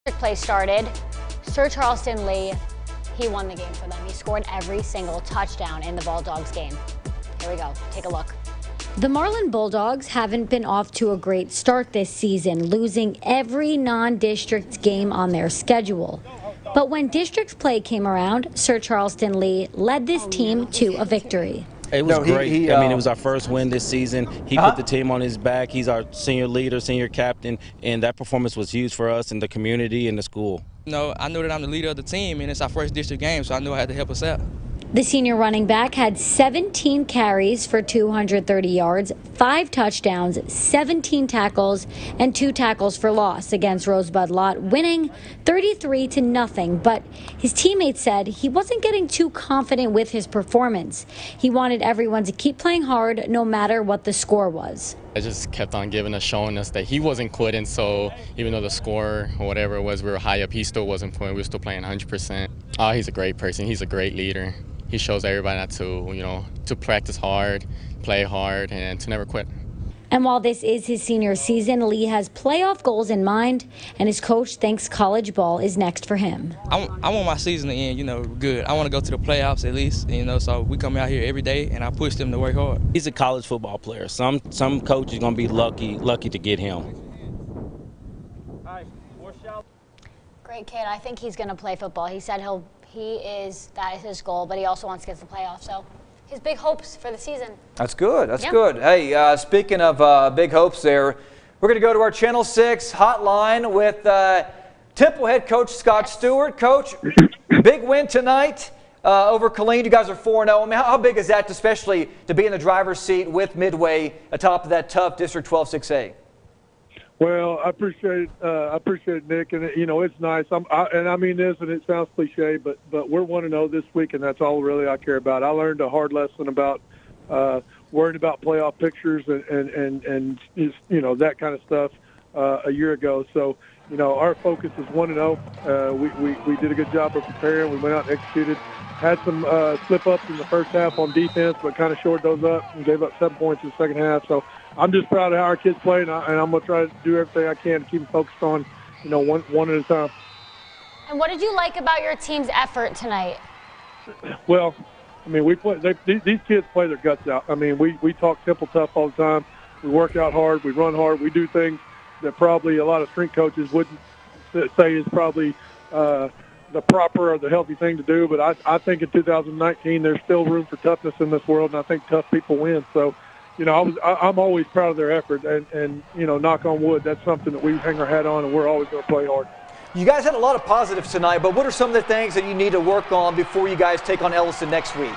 Play started. Sir Charleston Lee, he won the game for them. He scored every single touchdown in the Bulldogs game. Here we go. Take a look. The Marlin Bulldogs haven't been off to a great start this season, losing every non-district game on their schedule. But when district play came around, Sir Charleston Lee led this team to a victory. It was great. I mean, it was our first win this season. He put the team on his back. He's our senior leader, senior captain, and that performance was huge for us and the community and the school. I know that I'm the leader of the team, and it's our first district game, so I knew I had to help us out. The senior running back had 17 carries for 230 yards, 5 touchdowns, 17 tackles, and 2 tackles for loss against Rosebud Lott, winning 33-0. But his teammates said he wasn't getting too confident with his performance. He wanted everyone to keep playing hard no matter what the score was. I just kept on showing us that he wasn't quitting, so even though the score or whatever it was, we were high up, he still wasn't quitting. We were still playing 100%. Oh, he's a great person. He's a great leader. He shows everybody not to, to practice hard, play hard, and to never quit. And while this is his senior season, Lee has playoff goals in mind, and his coach thinks college ball is next for him. I want my season to end, good. I want to go to the playoffs at least, so we come out here every day, and I push them to work hard. He's a college football player. Some coach is going to be lucky to get him. Great kid. I think he's going to play football. He said that is his goal, but he also wants to get to the playoffs. So his big hopes for the season. That's good. That's good. Hey, speaking of big hopes there, we're going to go to our Channel 6 hotline with Temple head coach Scott Stewart. Coach, big win tonight over Killeen. You guys are 4-0. I mean, how big is that, especially to be in the driver's seat with Midway atop of that tough District 12 6A? Well, I appreciate it, Nick, and it's nice. And I mean this, and it sounds cliche, but we're 1-0 this week, and that's all really I care about. I learned a hard lesson about worrying about playoff pictures and just, that kind of stuff a year ago. So our focus is 1-0. We did a good job of preparing. We went out and executed. Had some slip-ups in the first half on defense, but kind of shored those up and gave up 7 points in the second half. So I'm just proud of how our kids play, and I'm going to try to do everything I can to keep them focused on, one at a time. And what did you like about your team's effort tonight? Well, I mean, these kids play their guts out. I mean, we talk Temple tough all the time. We work out hard. We run hard. We do things that probably a lot of strength coaches wouldn't say is probably the proper or the healthy thing to do. But I think in 2019 there's still room for toughness in this world, and I think tough people win. So, I'm always proud of their effort, and knock on wood, that's something that we hang our hat on, and we're always going to play hard. You guys had a lot of positives tonight, but what are some of the things that you need to work on before you guys take on Ellison next week?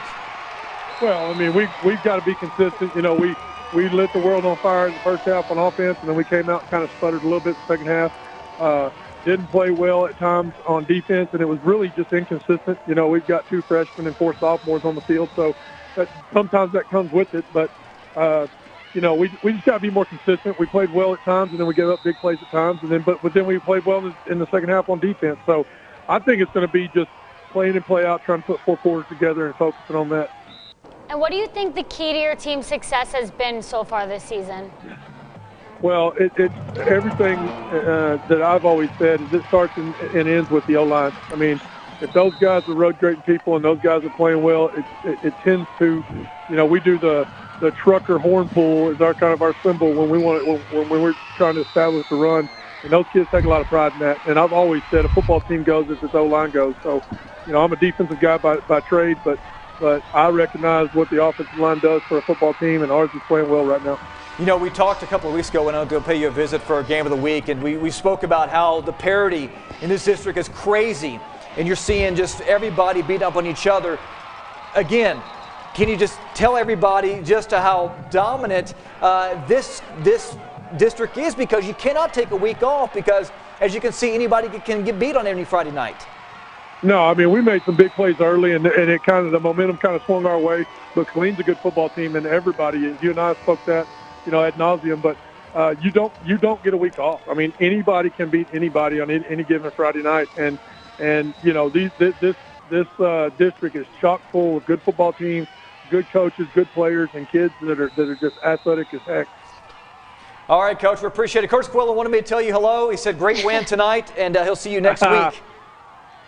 Well, I mean, we've got to be consistent. We lit the world on fire in the first half on offense, and then we came out and kind of sputtered a little bit in the second half. Didn't play well at times on defense, and it was really just inconsistent. We've got 2 freshmen and 4 sophomores on the field, so sometimes that comes with it, but we just got to be more consistent. We played well at times, and then we gave up big plays at times, but then we played well in the second half on defense. So I think it's going to be just playing and play out, trying to put 4 quarters together and focusing on that. And what do you think the key to your team's success has been so far this season? Well, it's everything that I've always said is it starts and ends with the O-line. I mean, if those guys are road grading people and those guys are playing well, it tends to, we do the trucker horn pull is our symbol when we're trying to establish the run, and those kids take a lot of pride in that. And I've always said a football team goes as its O-line goes. So, I'm a defensive guy by trade, but I recognize what the offensive line does for a football team, and ours is playing well right now. We talked a couple of weeks ago when I was going to pay you a visit for a game of the week, and we spoke about how the parity in this district is crazy, and you're seeing just everybody beat up on each other. Again, can you just tell everybody just how dominant this district is? Because you cannot take a week off because, as you can see, anybody can get beat on any Friday night. No, I mean, we made some big plays early, and it the momentum kind of swung our way. But Killeen's a good football team, and everybody, you and I spoke that, ad nauseum. But you don't get a week off. I mean, anybody can beat anybody on any given Friday night, and this district is chock full of good football teams, good coaches, good players, and kids that are just athletic as heck. All right, Coach, we appreciate it. Coach Quillen wanted me to tell you hello. He said great win tonight, and he'll see you next week.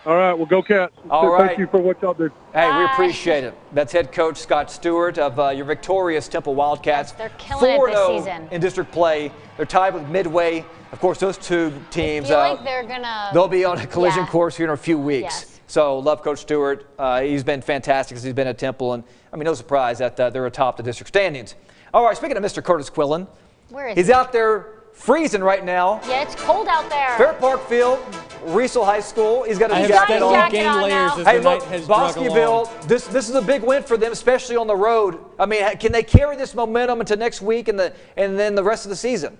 All right, well, go Cats. All right. Thank you for what y'all do. Hey, we appreciate it. That's head coach Scott Stewart of your victorious Temple Wildcats. Yes, they're killing it this 4-0 season. in district play. They're tied with Midway. Of course, those two teams, I feel like they're gonna. they'll be on a collision Yeah. course here in a few weeks. Yes. So love Coach Stewart. He's been fantastic since he's been at Temple, and I mean, no surprise that they're atop the district standings. All right, speaking of Mr. Curtis Quillen, Where is he's he? out there freezing right now. Yeah, it's cold out there. Fair Park Field, Riesel High School. He's got He's his got jacket his on. jacket gained on layers now. as Hey, the look, night has drug along. Bosqueville, this is a big win for them, especially on the road. I mean, can they carry this momentum into next week and then the rest of the season?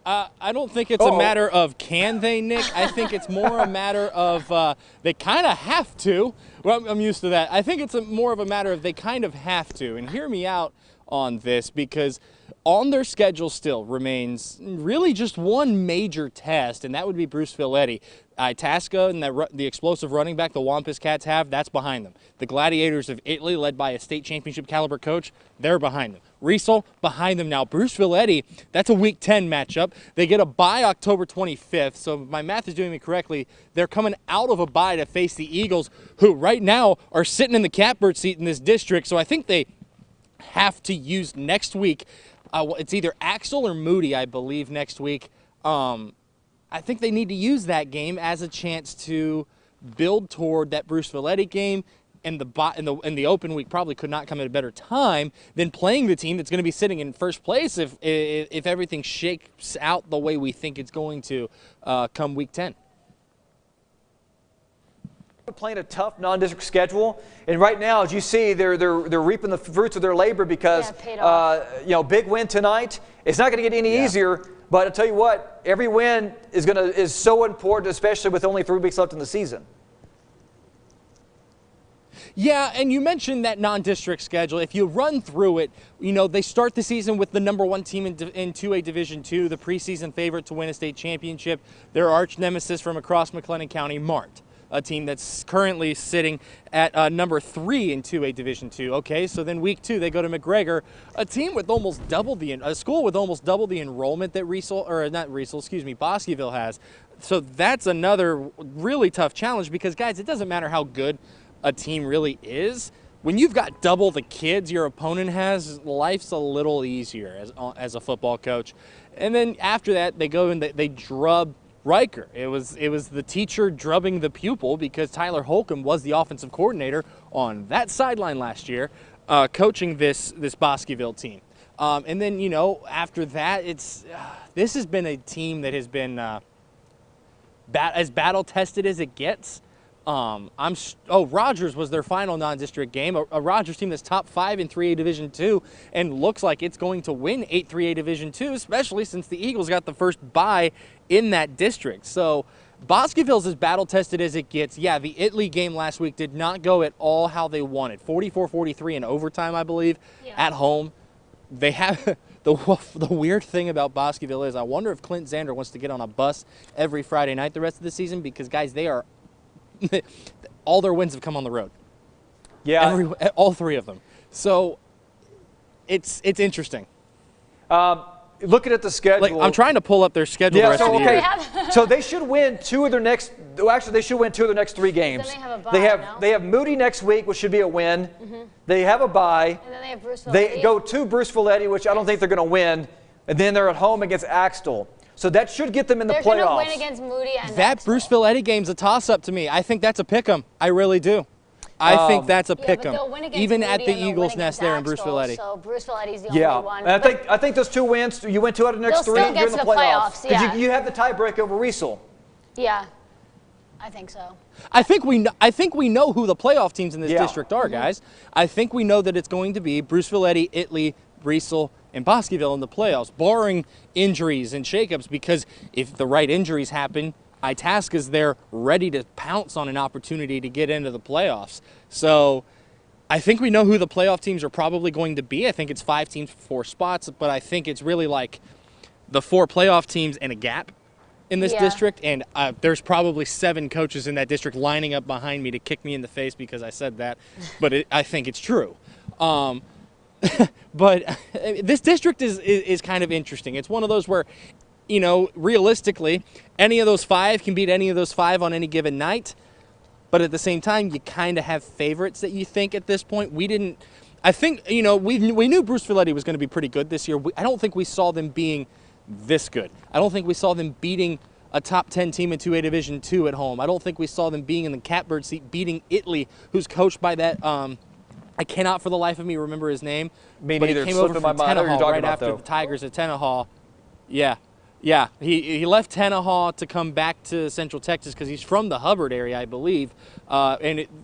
I don't think it's a matter of can they, Nick. I think it's more a matter of they kind of have to. Well, I'm used to that. I think it's more of a matter of they kind of have to. And hear me out on this, because on their schedule still remains really just one major test, and that would be Bruceville. Itasca and the explosive running back the Wampus Cats have, that's behind them. The Gladiators of Italy, led by a state championship caliber coach, they're behind them. Riesel, behind them now. Bruceville, that's a Week 10 matchup. They get a bye October 25th, so if my math is doing me correctly, they're coming out of a bye to face the Eagles, who right now are sitting in the catbird seat in this district, so I think they have to use next week. It's either Axel or Moody, I believe, next week. I think they need to use that game as a chance to build toward that Bruceville game, and the open week probably could not come at a better time than playing the team that's going to be sitting in first place if everything shakes out the way we think it's going to come Week 10. Playing a tough non-district schedule, and right now, as you see, they're reaping the fruits of their labor because paid off. big win tonight. It's not going to get any easier, but I'll tell you what, every win is so important, especially with only 3 weeks left in the season. Yeah, and you mentioned that non-district schedule. If you run through it, they start the season with the #1 team in 2A Division II, the preseason favorite to win a state championship, their arch nemesis from across McLennan County, Mart, a team that's currently sitting at #3 in 2A Division II. Okay, so then Week 2 they go to McGregor, a team with almost double a school with almost double the enrollment that Bosqueville has. So that's another really tough challenge because, guys, it doesn't matter how good a team really is. When you've got double the kids your opponent has, life's a little easier as a football coach. And then after that, they go and they drub Riker. It was the teacher drubbing the pupil because Tyler Holcomb was the offensive coordinator on that sideline last year, coaching this Bosqueville team. And then after that, this has been a team that has been as battle tested as it gets. Rogers was their final non-district game. A Rogers team that's top 5 in 3A Division II and looks like it's going to win 3A Division II, especially since the Eagles got the first bye in that district. So Bosqueville's as battle-tested as it gets. Yeah, the Italy game last week did not go at all how they wanted. 44-43 in overtime, I believe, at home. They have the weird thing about Bosqueville is I wonder if Clint Zander wants to get on a bus every Friday night the rest of the season because, guys, they are all their wins have come on the road. Yeah, all 3 of them. So it's interesting. Looking at the schedule, I'm trying to pull up their schedule. The rest of the year. So they should win 2 of their next. Well, actually, they should win 2 of their next 3 games. Then they have a bye, They have Moody next week, which should be a win. They have a bye. And then they have Bruceville. They go to Bruceville, which I don't think they're going to win, and then they're at home against Axtell. So that should get them in the playoffs. They're going to win against Moody and that Axtell. Bruceville game's a toss-up to me. I think that's a pick-em. I really do. I think that's a pick-em, even at the Eagles' nest there in Bruceville. So Bruceville is the only one. And I think those 2 wins, you win 2 out of the next 3, They'll still you're get in the to the playoffs. playoffs, You have the tiebreak over Riesel. Yeah, I think so. I think we know who the playoff teams in this district are, guys. I think we know that it's going to be Bruceville, Italy, Riesel, and Bosqueville in the playoffs, barring injuries and shakeups, because if the right injuries happen, Itasca's there ready to pounce on an opportunity to get into the playoffs. So I think we know who the playoff teams are probably going to be. I think it's 5 teams for 4 spots, but I think it's really like the 4 playoff teams and a gap in this district, and there's probably 7 coaches in that district lining up behind me to kick me in the face because I said that, but I think it's true. But this district is kind of interesting. It's one of those where, realistically, any of those 5 can beat any of those 5 on any given night. But at the same time, you kind of have favorites that you think at this point. I think, we knew Bosqueville was going to be pretty good this year. I don't think we saw them being this good. I don't think we saw them beating a top 10 team in 2A Division II at home. I don't think we saw them being in the catbird seat, beating Italy, who's coached by that, I cannot for the life of me remember his name. Me but neither. He came over from Tennehaw right after though. the Tigers at Tennehaw. Yeah. He left Tennehaw to come back to Central Texas because he's from the Hubbard area, I believe.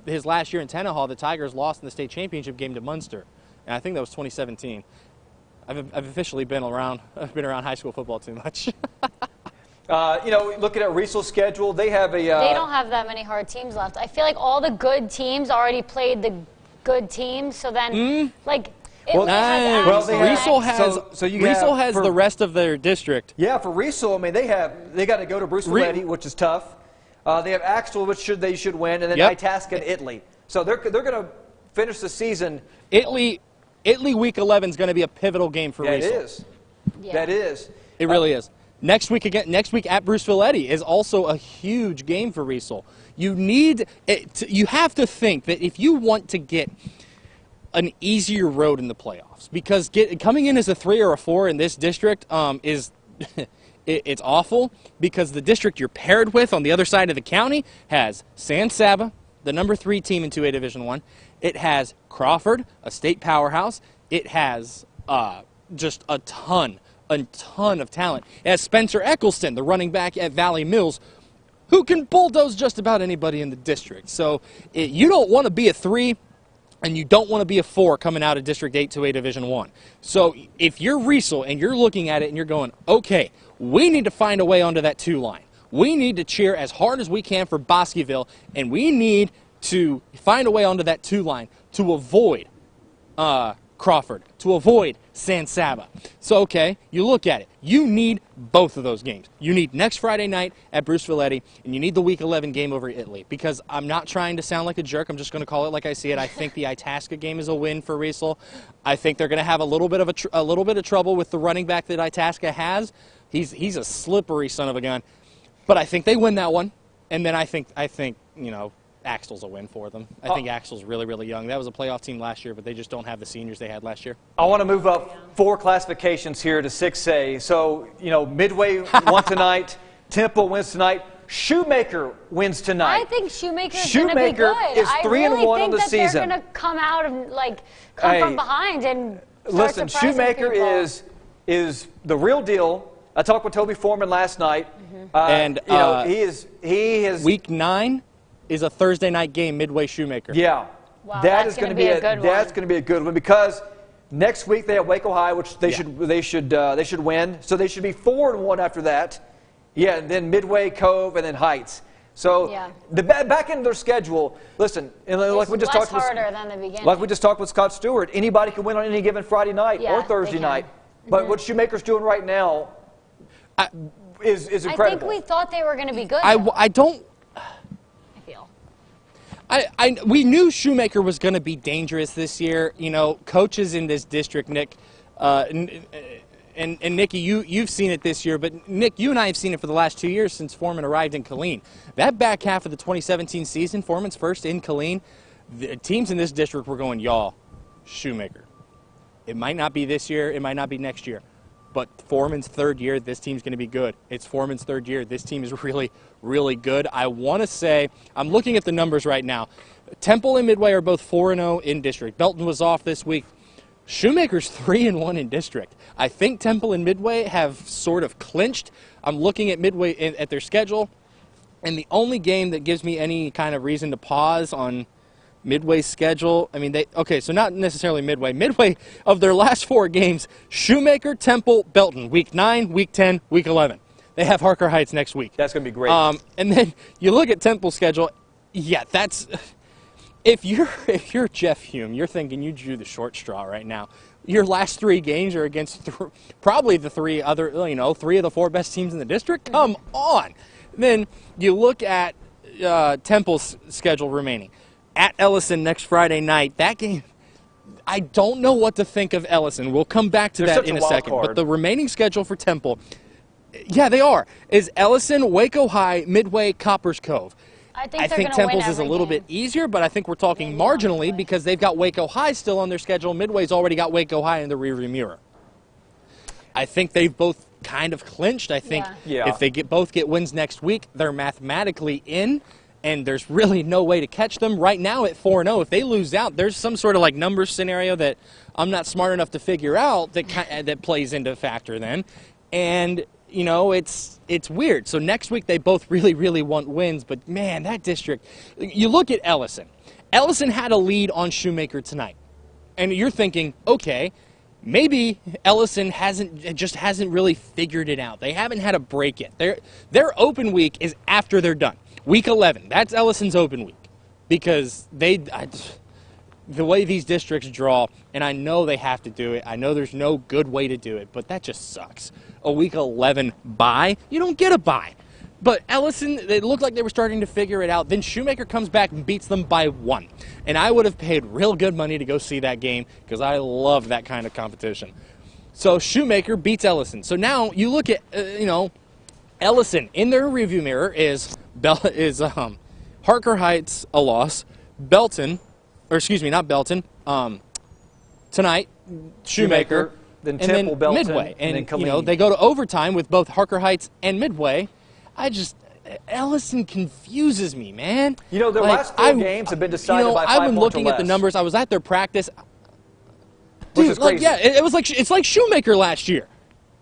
His last year in Tennehaw, the Tigers lost in the state championship game to Munster. And I think that was 2017. I've officially been around high school football too much. Looking at Riesel's schedule, they have a... they don't have that many hard teams left. I feel like all the good teams already played the good teams, so then, Riesel has the rest of their district. Yeah, for Riesel, they got to go to Bosqueville, which is tough. They have Axtell, which they should win, and then Itasca and Italy. So they're going to finish the season. Italy week 11 is going to be a pivotal game for Riesel. It is. Yeah. That is. It really is. Next week at Bosqueville is also a huge game for Riesel. You have to think that if you want to get an easier road in the playoffs, because coming in as a 3 or a 4 in this district is it's awful, because the district you're paired with on the other side of the county has San Saba, the number 3 team in 2A Division I. It has Crawford, a state powerhouse. It has just a ton of talent. It has Spencer Eccleston, the running back at Valley Mills, who can bulldoze just about anybody in the district. So you don't want to be a 3 and you don't want to be a 4 coming out of District 8 to A Division I. So if you're Riesel and you're looking at it and you're going, okay, we need to find a way onto that 2 line. We need to cheer as hard as we can for Bosqueville, and we need to find a way onto that 2 line to avoid Crawford, to avoid San Saba. So, okay, you look at it. You need both of those games. You need next Friday night at Bosqueville, and you need the Week 11 game over Italy. Because I'm not trying to sound like a jerk. I'm just going to call it like I see it. I think the Itasca game is a win for Riesel. I think they're going to have a little bit of trouble with the running back that Itasca has. He's a slippery son of a gun. But I think they win that one. And then I think Axtell's a win for them. I think Axtell's really, really young. That was a playoff team last year, but they just don't have the seniors they had last year. I want to move up 4 classifications here to 6A. So, Midway won tonight. Temple wins tonight. Shoemaker wins tonight. I think Shoemaker's going to be good. Is 3-1 on the season. They're going to come out and come from behind and listen. Shoemaker is the real deal. I talked with Toby Foreman last night, and he is Week 9 is a Thursday night game. Midway Shoemaker. Yeah, wow, that's going to be a good one. That's going to be a good one because next week they have Waco High, which they should win. So they should be 4-1 after that. Yeah, and then Midway, Cove, and then Heights. So the back end of their schedule. Listen, like we just talked harder than the beginning. Like we just talked with Scott Stewart. Anybody can win on any given Friday night or Thursday night. But what Shoemaker's doing right now is incredible. I think we thought they were going to be good. We knew Shoemaker was going to be dangerous this year. Coaches in this district, Nick, and Nikki, you've seen it this year, but Nick, you and I have seen it for the last 2 years since Foreman arrived in Killeen. That back half of the 2017 season, Foreman's first in Killeen, the teams in this district were going, y'all, Shoemaker. It might not be this year, it might not be next year. But Foreman's 3rd year, this team's going to be good. It's Foreman's 3rd year. This team is really, really good. I want to say, I'm looking at the numbers right now. Temple and Midway are both 4-0 in district. Belton was off this week. Shoemaker's 3-1 in district. I think Temple and Midway have sort of clinched. I'm looking at Midway at their schedule, and the only game that gives me any kind of reason to pause on Midway's schedule, so not necessarily Midway. Midway, of their last 4 games, Shoemaker, Temple, Belton, Week 9, Week 10, Week 11. They have Harker Heights next week. That's going to be great. And then you look at Temple's schedule, that's... If you're Jeff Hume, you're thinking you drew the short straw right now. Your last 3 games are against probably the 3 of the 4 best teams in the district. Come on. Then you look at Temple's schedule remaining. At Ellison next Friday night. That game, I don't know what to think of Ellison. We'll come back to that in a second. But the remaining schedule for Temple, yeah, they are, is Ellison, Waco High, Midway, Coppers Cove. I think Temple's is a little bit easier, but I think we're talking marginally because they've got Waco High still on their schedule. Midway's already got Waco High in the rearview mirror. I think they've both kind of clinched. I think if they both get wins next week, they're mathematically in, and there's really no way to catch them. Right now at 4-0, if they lose out, there's some sort of like numbers scenario that I'm not smart enough to figure out that plays into factor then. And you know, it's weird. So next week they both really want wins, but man, that district, you look at Ellison. Ellison had a lead on Shoemaker tonight. And you're thinking, okay, maybe Ellison hasn't really figured it out. They haven't had a break yet. Their open week is after they're done. Week 11, that's Ellison's open week. Because the way these districts draw, and I know they have to do it, I know there's no good way to do it, but that just sucks. A week 11 bye, you don't get a bye. But Ellison, it looked like they were starting to figure it out. Then Shoemaker comes back and beats them by 1. And I would have paid real good money to go see that game because I love that kind of competition. So Shoemaker beats Ellison. So now you look at, Ellison in their review mirror is Harker Heights a loss, Belton, or excuse me, not Belton, tonight, Shoemaker, then and Temple, then Belton, Midway. And then Killeen. they go to overtime with both Harker Heights and Midway. Ellison confuses me, man. You know, their last 4 games have been decided by 5 I've been points looking or at the less. numbers. I was at their practice. Which Dude, is crazy. it's like Shoemaker last year.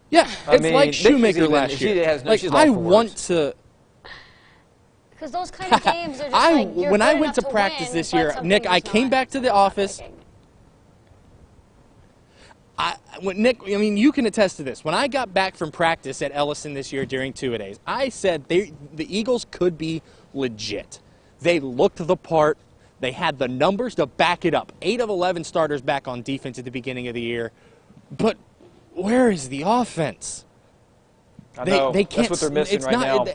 Yeah, it's like Shoemaker last year. I want to. Because those kind of games are just when I went to practice this year, Nick, I came back to the office. Nick, I mean, you can attest to this. When I got back from practice at Ellison this year during 2-a-days, I said the Eagles could be legit. They looked the part. They had the numbers to back it up. 8 of 11 starters back on defense at the beginning of the year. But where is the offense? I know. They can't. That's what they're missing now.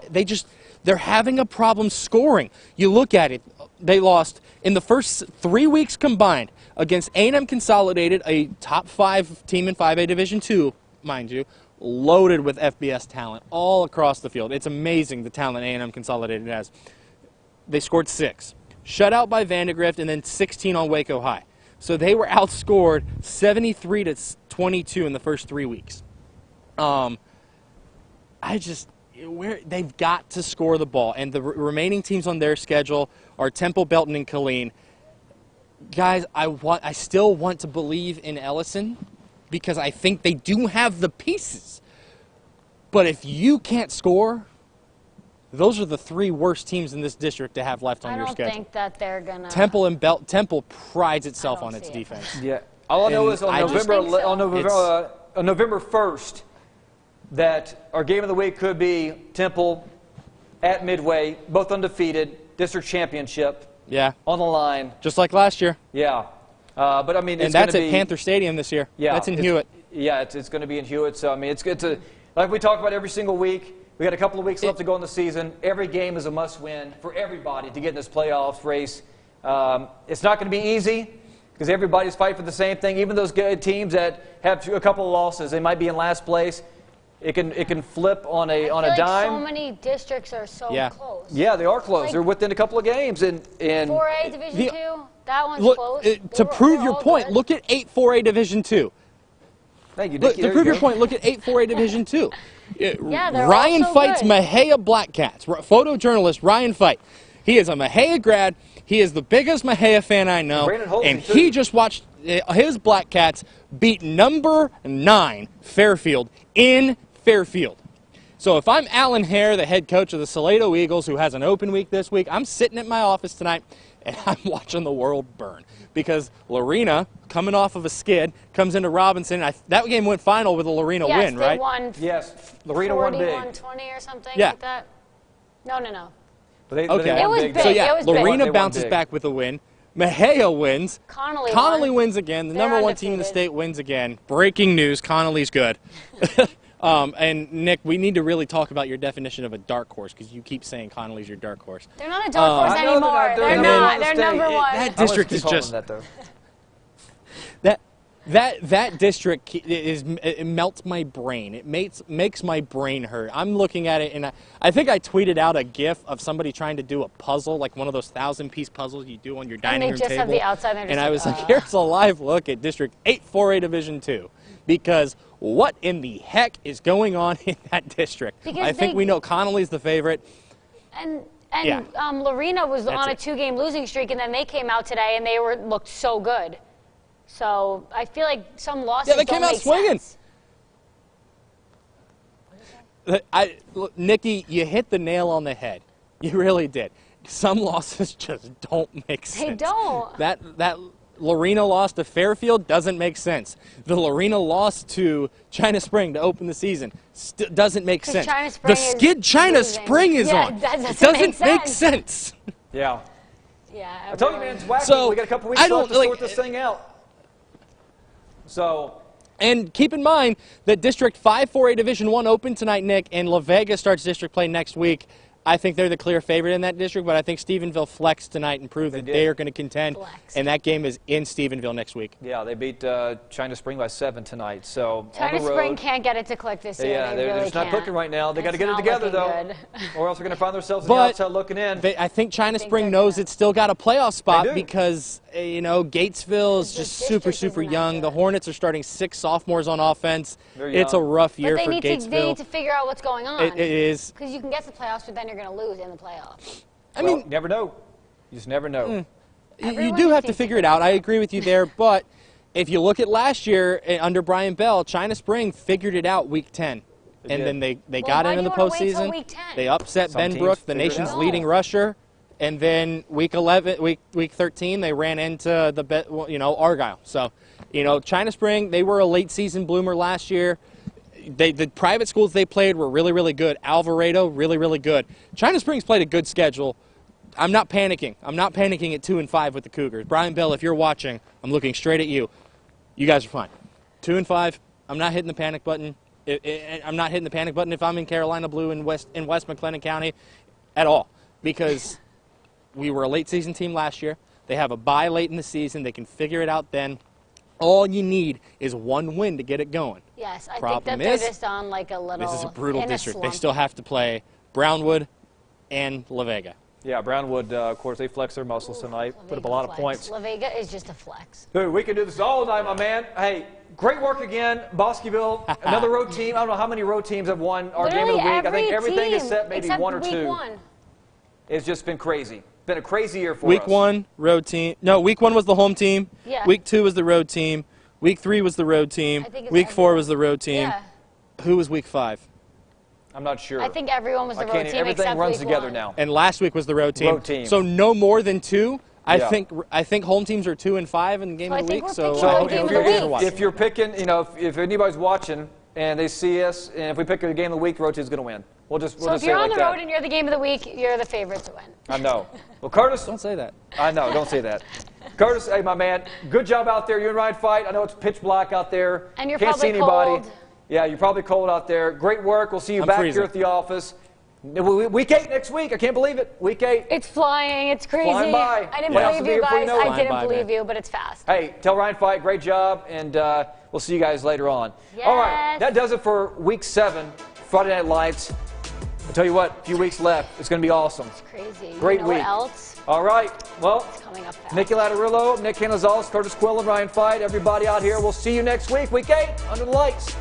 They're having a problem scoring. You look at it. They lost in the first 3 weeks combined against A&M Consolidated, a top 5 team in 5A Division II, mind you, loaded with FBS talent all across the field. It's amazing the talent A&M Consolidated has. They scored 6. Shutout by Vandegrift, and then 16 on Waco High. So they were outscored 73-22 in the first 3 weeks. They've got to score the ball, and the remaining teams on their schedule are Temple, Belton, and Killeen. Guys, I still want to believe in Ellison because I think they do have the pieces. But if you can't score, those are the 3 worst teams in this district to have left on your schedule. I don't think that they're gonna. Temple prides itself on its defense. Yeah, all I know is on November 1st. That our game of the week could be Temple at Midway, both undefeated, district championship. Yeah. On the line. Just like last year. Yeah. But I mean, and that's at Panther Stadium this year. Yeah. That's in Hewitt. Yeah, it's going to be in Hewitt. So, I mean, it's good to, like we talk about every single week, we got a couple of weeks left to go in the season. Every game is a must-win for everybody to get in this playoffs race. It's not going to be easy because everybody's fighting for the same thing. Even those good teams that have a couple of losses, they might be in last place. It can flip on a dime. So many districts are so close. Yeah, they are close. They're within a couple of games. And 4A Division 2, that one's close. To prove your point, look at 8 4A Division 2. Thank you, Dickie. To prove your point, look at 8 4A Division 2. Yeah, they're Ryan also Fite's good. Mahia Black Cats. Photojournalist Ryan Fite. He is a Mahia grad. He is the biggest Mahia fan I know. And he just watched his Black Cats beat number 9 Fairfield in Fairfield. So if I'm Alan Hare, the head coach of the Salado Eagles, who has an open week this week, I'm sitting at my office tonight and I'm watching the world burn because Lorena, coming off of a skid, comes into Robinson. That game went final with a Lorena win, right? Yes, they won. Yes, Lorena won big. 41-20 or something like that. No. But they it was big. So yeah, it was Lorena big. bounces back with a win. Mahia wins. Connally wins again. The They're number 1 undefeated. team in the state wins again. Breaking news, Connally's good. And Nick, we need to really talk about your definition of a dark horse because you keep saying Connally's your dark horse. They're not a dark horse anymore. They're not. They're number 1. That district is just. That district it melts my brain. It makes my brain hurt. I'm looking at it, and I think I tweeted out a GIF of somebody trying to do a puzzle, like one of those 1,000-piece puzzles you do on your dining room table. And they just have the outside. And I was like, here's a live look at District 848 Division 2, because what in the heck is going on in that district? Because I think we know Connally's the favorite. And yeah. LORENA was on a 2-game losing streak, and then they came out today and they looked so good. So I feel like some losses they came out swinging. Nikki, you hit the nail on the head. You really did. Some losses just don't make sense. They don't. That LORENA loss to Fairfield doesn't make sense. The LORENA loss to China Spring to open the season doesn't make sense. The skid China Spring is on. That doesn't make sense. Yeah. Yeah. I told you, man, it's wacky. So, we got a couple weeks left to sort this thing out. So. And keep in mind that District 548 Division 1 open tonight, Nick, and La Vega starts district play next week. I think they're the clear favorite in that district, but I think Stephenville flexed tonight and proved that they are going to contend. And that game is in Stephenville next week. Yeah, they beat China Spring by 7 tonight. So China Spring can't get it to click this year. Yeah, they're just not clicking right now. They got to get it together, though, or else they're going to find themselves on the outside looking in. I think China Spring knows it's still got a playoff spot because, you know, Gatesville is just super young. The Hornets are starting 6 sophomores on offense. It's a rough year for Gatesville. They need to figure out what's going on. It is. Because you can get to the playoffs, but then you're going to lose in the playoffs. I mean, never know. You just never know. You do have to figure it out. I agree with you there, but if you look at last year under Brian Bell, China Spring figured it out week 10. And then they got into the postseason. They upset Ben Brook, the nation's leading rusher. And then week 13, they ran into Argyle. So, China Spring, they were a late season bloomer last year. The private schools they played were really good. Alvarado, really good. China Springs played a good schedule. I'm not panicking. I'm not panicking at 2-5 with the Cougars. Brian Bell, if you're watching, I'm looking straight at you. You guys are fine. 2-5. I'm not hitting the panic button. I'm not hitting the panic button if I'm in Carolina Blue in West McLennan County at all, because we were a late season team last year. They have a bye late in the season. They can figure it out then. All you need is one win to get it going. Yes, I think that they're just on like a little. This is a brutal district. They still have to play Brownwood and La Vega. Yeah, Brownwood, of course, they flexed their muscles tonight, put up a lot of points. La Vega is just a flex. Dude, we can do this all night, my man. Hey, great work again. Bosqueville, another road team. I don't know how many road teams have won our game of the week. I think everything except maybe one or two. It's just been crazy. Been a crazy year for us. Week 1, road team. No, week 1 was the home team. Yeah. Week 2 was the road team. Week 3 was the road team. Week 4 was the road team. Yeah. Who was week 5? I'm not sure. I think everyone was the road team. Everything runs together now. And last week was the road team. So no more than 2. I think home teams are 2-5 in the game of the week. So if you're picking, if anybody's watching and they see us, and if we pick a game of the week, road team's going to win. We'll just if you're on the road and you're the game of the week, you're the favorite to win. I know. Well, Curtis, don't say that. I know. Don't say that. Curtis, hey, my man, good job out there. You and Ryan fight. I know it's pitch black out there. And you're Can't probably see anybody. Cold. Yeah, you're probably cold out there. Great work. We'll see you back here at the office. Week 8 next week. I can't believe it. Week 8. It's flying. It's crazy. Flying by. I didn't believe you guys. I didn't believe you, but it's fast. Hey, tell Ryan fight. Great job, and we'll see you guys later on. Yes. All right, that does it for Week 7, Friday Night Lights. I'll tell you what, a few weeks left. It's going to be awesome. It's crazy. Great week. What else? All right. Well, it's coming up fast. Nikki Latarillo, Nick Canizales, Curtis Quill, and Ryan Fight. Everybody out here. We'll see you next week, Week 8, Under the Lights.